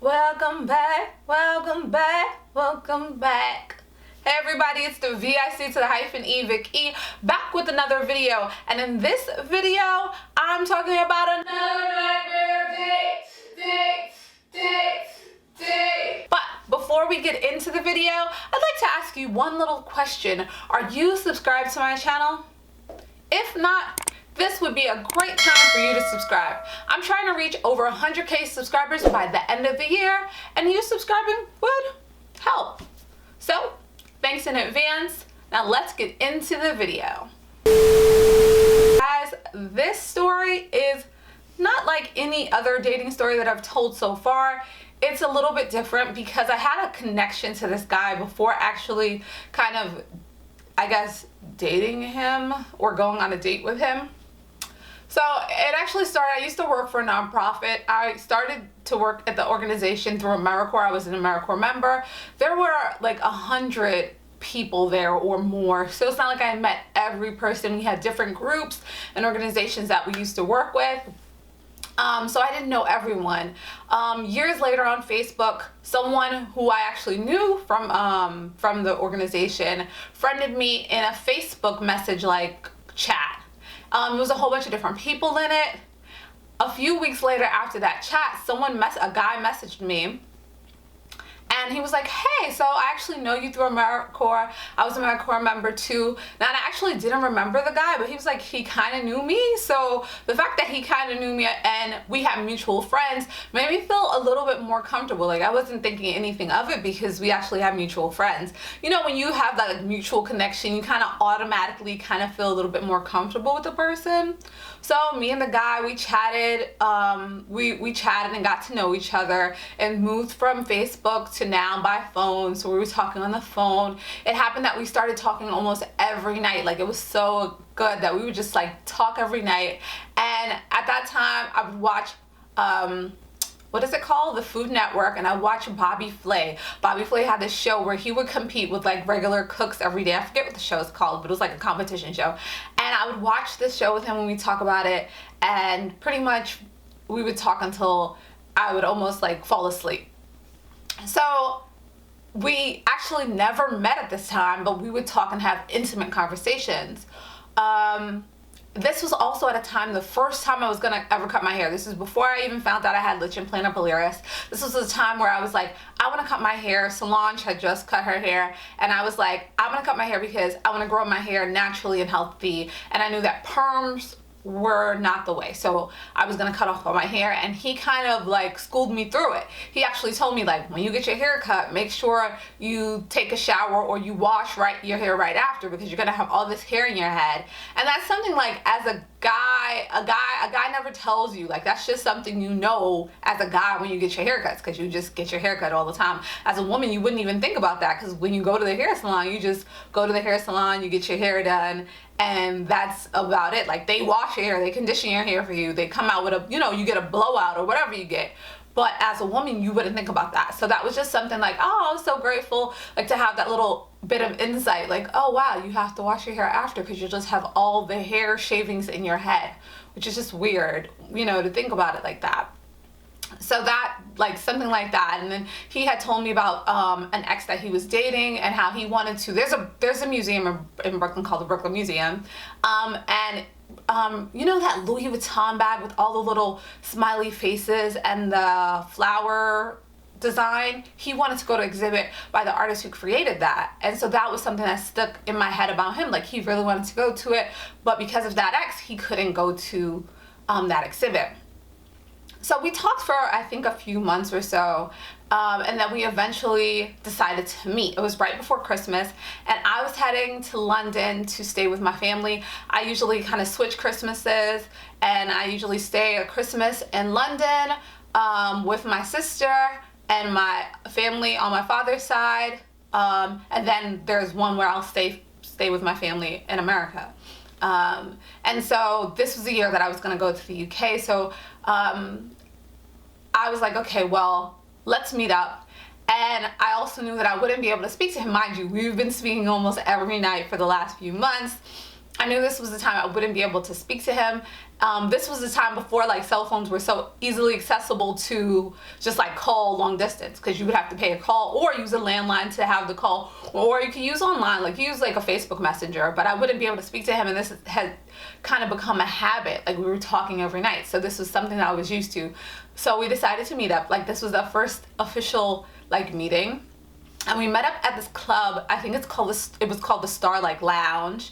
Welcome back, welcome back, welcome back. Hey everybody, it's the Vic to the hyphen E, Vic-E, back with another video. And in this video, I'm talking about another nightmare date. But before we get into the video, I'd like to ask you one little question. Are you subscribed to my channel? If not, this would be a great time for you to subscribe. I'm trying to reach over 100K subscribers by the end of the year, and you subscribing would help. So, thanks in advance. Now let's get into the video. Guys, this story is not like any other dating story that I've told so far. It's a little bit different because I had a connection to this guy before actually kind of, I guess, dating him or going on a date with him. So it actually started, I used to work for a nonprofit. I started to work at the organization through AmeriCorps. I was an AmeriCorps member. There were like 100 people there or more. So it's not like I met every person. We had different groups and organizations that we used to work with. So I didn't know everyone. Years later on Facebook, someone who I actually knew from the organization friended me in a Facebook message like chat. There was a whole bunch of different people in it. A few weeks later after that chat, a guy messaged me. And he was like, hey, so I actually know you through AmeriCorps. I was an AmeriCorps member too. Now, I actually didn't remember the guy, but he was like, he kind of knew me. So the fact that he kind of knew me and we had mutual friends made me feel a little bit more comfortable. Like I wasn't thinking anything of it because we actually have mutual friends. You know, when you have that like, mutual connection, you kind of automatically kind of feel a little bit more comfortable with the person. So me and the guy, we chatted, we chatted and got to know each other and moved from Facebook to now by phone. So we were talking on the phone. It happened that we started talking almost every night. Like it was so good that we would just like talk every night. And at that time I would watch, what is it called? The Food Network, and I watched Bobby Flay. Bobby Flay had this show where he would compete with like regular cooks every day. I forget what the show is called, but it was like a competition show. And I would watch this show with him when we talk about it, and pretty much we would talk until I would almost like fall asleep. So we actually never met at this time, but we would talk and have intimate conversations. This was also at a time, the first time I was gonna ever cut my hair. This is before I even found out I had lichen plantar biliaris. This was a time where I was like, I wanna cut my hair. Solange had just cut her hair, and I was like, I'm gonna cut my hair because I wanna grow my hair naturally and healthy. And I knew that perms were not the way, so I was gonna cut off all my hair, and he kind of like schooled me through it. He actually told me like, when you get your hair cut, make sure you take a shower or you wash your hair right after, because you're gonna have all this hair in your head. And that's something like, as a guy never tells you. Like that's just something you know as a guy when you get your haircuts, because you just get your hair cut all the time. As a woman, you wouldn't even think about that, because when you go to the hair salon, you just go to the hair salon, you get your hair done, and that's about it. Like they wash your hair, they condition your hair for you, they come out with a, you know, you get a blowout or whatever you get. But as a woman, you wouldn't think about that. So that was just something like, oh, I was so grateful like to have that little bit of insight. Like, oh wow, you have to wash your hair after because you just have all the hair shavings in your head, which is just weird, you know, to think about it like that. So that, like something like that. And then he had told me about an ex that he was dating and how he wanted to, there's a museum in Brooklyn called the Brooklyn Museum, you know that Louis Vuitton bag with all the little smiley faces and the flower design? He wanted to go to exhibit by the artist who created that. And so that was something that stuck in my head about him. Like he really wanted to go to it, but because of that ex, he couldn't go to that exhibit. So we talked for, I think, a few months or so, and then we eventually decided to meet. It was right before Christmas, and I was heading to London to stay with my family. I usually kind of switch Christmases, and I usually stay at Christmas in London with my sister and my family on my father's side, and then there's one where I'll stay with my family in America. And so this was the year that I was going to go to the UK. So I was like, okay, well, let's meet up. And I also knew that I wouldn't be able to speak to him. Mind you, we've been speaking almost every night for the last few months. I knew this was the time I wouldn't be able to speak to him. This was the time before like cell phones were so easily accessible to just like call long distance, because you would have to pay a call or use a landline to have the call, or you could use online, like use like a Facebook Messenger, but I wouldn't be able to speak to him, and this had kind of become a habit. Like we were talking every night, so this was something that I was used to. So we decided to meet up. Like this was the first official like meeting, and we met up at this club. I think it was called the Starlight Lounge.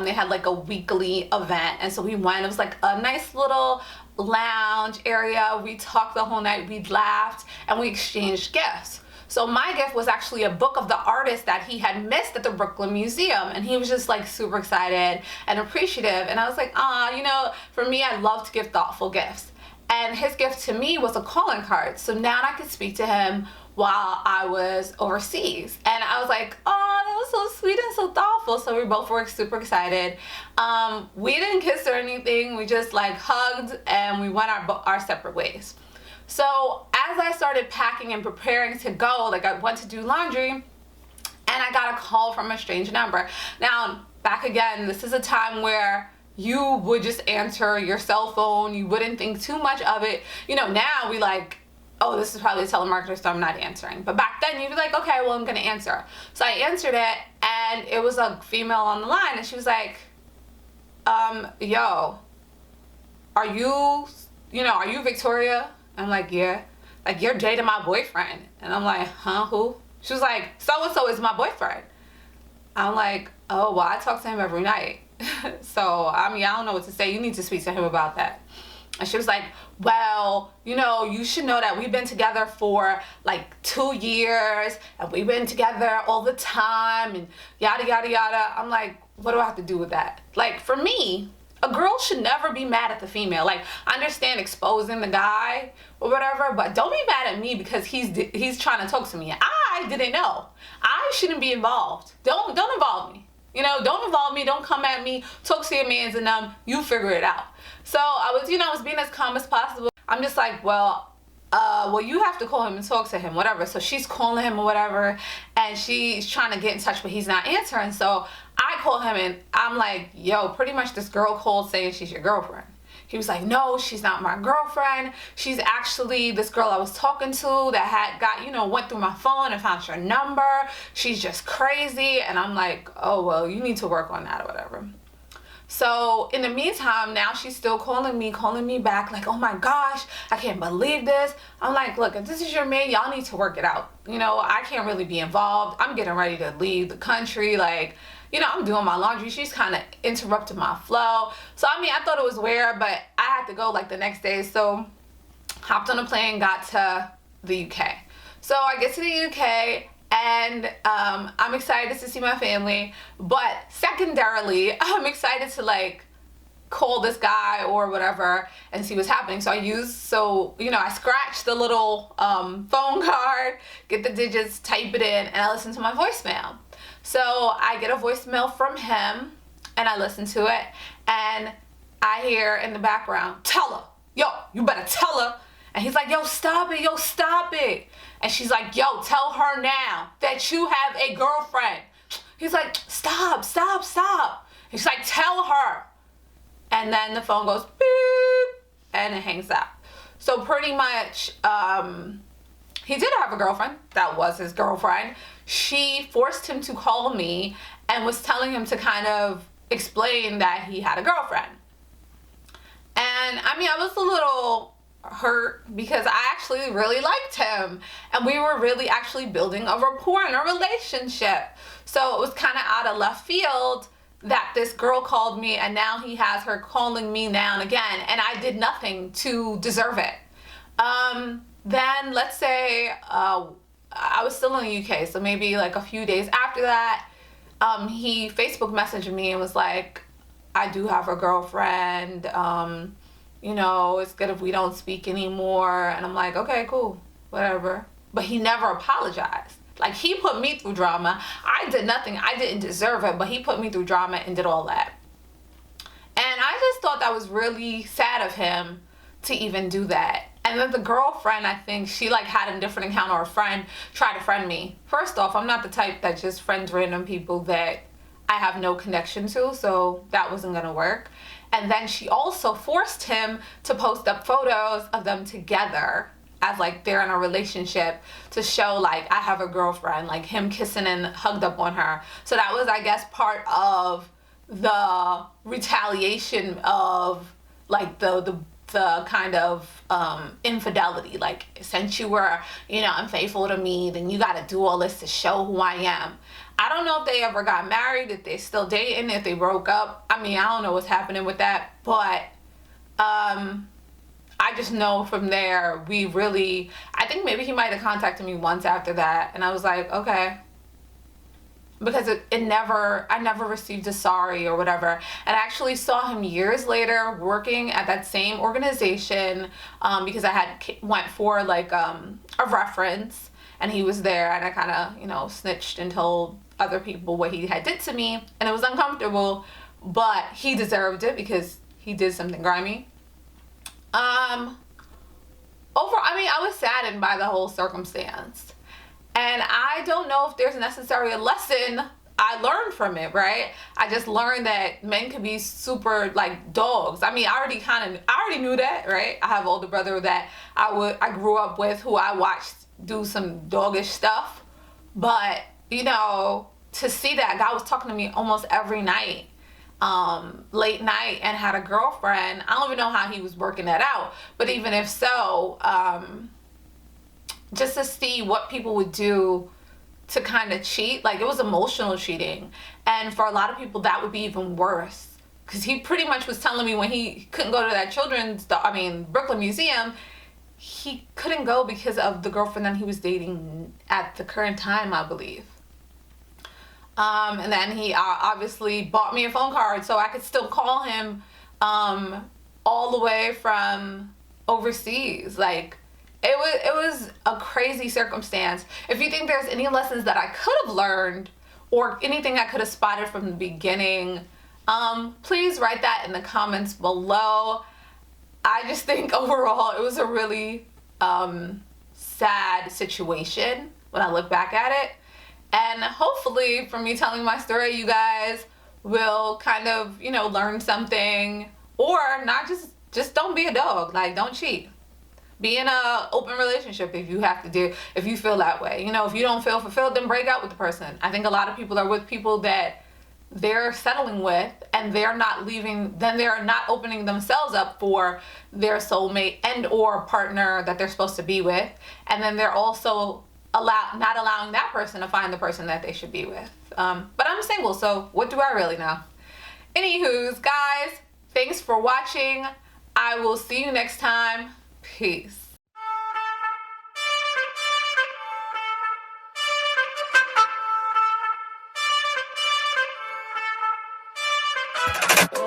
They had like a weekly event, and so we went. It was like a nice little lounge area. We talked the whole night, we laughed, and we exchanged gifts. So my gift was actually a book of the artist that he had missed at the Brooklyn Museum, and he was just like super excited and appreciative, and I was like, you know, for me, I love to give thoughtful gifts. And his gift to me was a calling card, so now I could speak to him while I was overseas. And I was like, oh, that was so sweet and so thoughtful. So we both were super excited. We didn't kiss or anything. We just like hugged, and we went our separate ways. So as I started packing and preparing to go, like I went to do laundry, and I got a call from a strange number. Now, back again, this is a time where you would just answer your cell phone. You wouldn't think too much of it. You know, now we like, oh, this is probably a telemarketer, so I'm not answering. But back then, you'd be like, okay, well, I'm gonna answer. So I answered it, and it was a female on the line, and she was like, yo, are you Victoria? I'm like, yeah. Like, you're dating my boyfriend. And I'm like, huh, who? She was like, so-and-so is my boyfriend. I'm like, oh, well, I talk to him every night. So, I mean, I don't know what to say. You need to speak to him about that. And she was like, well, you know, you should know that we've been together for like 2 years, and we've been together all the time, and yada, yada, yada. I'm like, what do I have to do with that? Like, for me, a girl should never be mad at the female. Like, I understand exposing the guy or whatever, but don't be mad at me because he's trying to talk to me. I didn't know. I shouldn't be involved. Don't involve me. You know, don't involve me. Don't come at me. Talk to your mans, and you figure it out. So I was being as calm as possible. I'm just like, well, you have to call him and talk to him, whatever. So she's calling him or whatever, and she's trying to get in touch, but he's not answering. So I call him, and I'm like, yo, pretty much this girl called saying she's your girlfriend. He was like, no, she's not my girlfriend. She's actually this girl I was talking to that went through my phone and found your number. She's just crazy. And I'm like, oh, well, you need to work on that or whatever. So in the meantime, now she's still calling me back like, oh my gosh, I can't believe this. I'm like, look, if this is your man, y'all need to work it out. You know, I can't really be involved. I'm getting ready to leave the country. Like, you know, I'm doing my laundry. She's kind of interrupting my flow. So, I mean, I thought it was weird, but I had to go like the next day. So, hopped on a plane, got to the UK. So, I get to the UK, and I'm excited to see my family. But secondarily, I'm excited to like call this guy or whatever and see what's happening. So I scratch the little phone card, get the digits, type it in, and I listen to my voicemail. So I get a voicemail from him, and I listen to it, and I hear in the background, tell her, yo, you better tell her. And he's like, yo, stop it. And she's like, yo, tell her now that you have a girlfriend. He's like, stop. And she's like, tell her. And then the phone goes beep, and it hangs up. So pretty much, he did have a girlfriend. That was his girlfriend. She forced him to call me and was telling him to kind of explain that he had a girlfriend. And I mean, I was a little hurt because I actually really liked him, and we were really actually building a rapport and a relationship. So it was kind of out of left field that this girl called me, and now he has her calling me now and again, and I did nothing to deserve it. Then let's say I was still in the UK, so maybe like a few days after that, he Facebook messaged me and was like, I do have a girlfriend, you know, it's good if we don't speak anymore. And I'm like, okay, cool, whatever. But he never apologized. Like, he put me through drama. I did nothing. I didn't deserve it, but he put me through drama and did all that. And I just thought that was really sad of him to even do that. And then the girlfriend, I think, she like had a different account, or a friend tried to friend me. First off, I'm not the type that just friends random people that I have no connection to, so that wasn't gonna work. And then she also forced him to post up photos of them together as like they're in a relationship to show like I have a girlfriend, like him kissing and hugged up on her. So that was, I guess, part of the retaliation of like the kind of infidelity. Like, since you were, unfaithful to me, then you got to do all this to show who I am. I don't know if they ever got married, if they're still dating, if they broke up. I mean, I don't know what's happening with that, but I just know from there, I think maybe he might have contacted me once after that, and I was like, okay. Because I never received a sorry or whatever. And I actually saw him years later working at that same organization, because I had went for like a reference, and he was there, and I kind of, snitched and told other people what he had did to me, and it was uncomfortable, but he deserved it because he did something grimy. I was saddened by the whole circumstance. And I don't know if there's necessarily a lesson I learned from it, right? I just learned that men can be super like dogs. I mean, I already knew that, right? I have an older brother that I grew up with, who I watched do some doggish stuff. But, to see that guy was talking to me almost every night, late night, and had a girlfriend. I don't even know how he was working that out. But even if so, just to see what people would do to kind of cheat, like, it was emotional cheating. And for a lot of people, that would be even worse. Because he pretty much was telling me when he couldn't go to that Brooklyn Museum, he couldn't go because of the girlfriend that he was dating at the current time, I believe. And then he obviously bought me a phone card so I could still call him all the way from overseas. Like, it was a crazy circumstance. If you think there's any lessons that I could have learned or anything I could have spotted from the beginning, please write that in the comments below. I just think overall it was a really sad situation when I look back at it. And hopefully from me telling my story, you guys will kind of, learn something, or not just don't be a dog. Like, don't cheat. Be in a open relationship if you feel that way. If you don't feel fulfilled, then break up with the person. I think a lot of people are with people that they're settling with, and they're not leaving, then they're not opening themselves up for their soulmate and or partner that they're supposed to be with. And then they're also not allowing that person to find the person that they should be with. But I'm single, so what do I really know? Anywho's, guys, thanks for watching. I will see you next time. Peace.